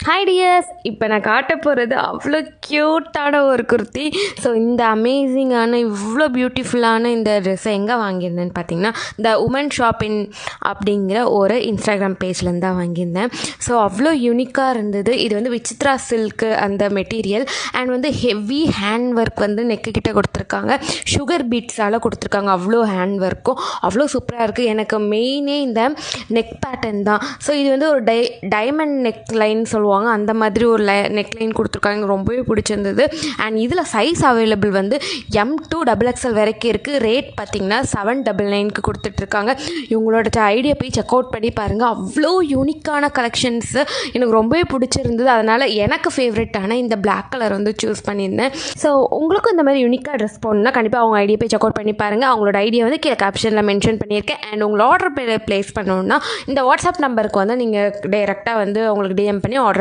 Hi tears, இப்போ நான் காட்ட போகிறது அவ்வளோ க்யூட்டான ஒரு குர்த்தி. ஸோ இந்த அமேசிங்கான இவ்வளோ பியூட்டிஃபுல்லான இந்த ட்ரெஸ்ஸை எங்கே வாங்கியிருந்தேன்னு பார்த்தீங்கன்னா, இந்த உமன் ஷாப்பிங் அப்படிங்கிற ஒரு இன்ஸ்டாகிராம் பேஜ்லேருந்து தான் வாங்கியிருந்தேன். ஸோ அவ்வளோ யூனிக்காக இருந்தது. இது வந்து விசித்ரா சில்க்கு அந்த மெட்டீரியல் அண்ட் வந்து ஹெவி ஹேண்ட் ஒர்க் வந்து நெக்கு கிட்ட கொடுத்துருக்காங்க. சுகர் பீட்ஸால் கொடுத்துருக்காங்க. அவ்வளோ ஹேண்ட் ஒர்க்கும் அவ்வளோ சூப்பராக இருக்குது. எனக்கு மெயினே இந்த நெக் பேட்டர்ன் தான். ஸோ இது வந்து ஒரு டைமண்ட் நெக் லைன் சொல்லுவாங்க, அந்த மாதிரி ஒரு நெக்லைன் கொடுத்துருக்காங்க. ரொம்பவே பிடிச்சிருந்தது. அண்ட் இதில் சைஸ் அவைலபிள் வந்து M2XXL வரைக்கும் இருக்குது. ரேட் பார்த்திங்கன்னா 799க்கு கொடுத்துட்ருக்காங்க. இவங்களோட ஐடியா போய் செக் அவுட் பண்ணி பாருங்கள். அவ்வளோ யூனிக்கான கலெக்ஷன்ஸு எனக்கு ரொம்பவே பிடிச்சிருந்தது. அதனால் எனக்கு ஃபேவரட்டான இந்த பிளாக் கலர் வந்து சூஸ் பண்ணியிருந்தேன். ஸோ உங்களுக்கும் இந்த மாதிரி யூனிக்காக ட்ரெஸ் போடணுன்னா கண்டிப்பாக அவங்க ஐடியா போய் செக் அவுட் பண்ணி பாருங்கள். அவங்களோட ஐடியா வந்து கீழே கேப்ஷனில் மென்ஷன் பண்ணியிருக்கேன். அண்ட் உங்களோட ஆர்டர் ப்ளேஸ் பண்ணணுன்னா இந்த வாட்ஸ்அப் நம்பருக்கு வந்து நீங்கள் டைரெக்டாக வந்து உங்களுக்கு டிஎம் பண்ணி ஆர்டர்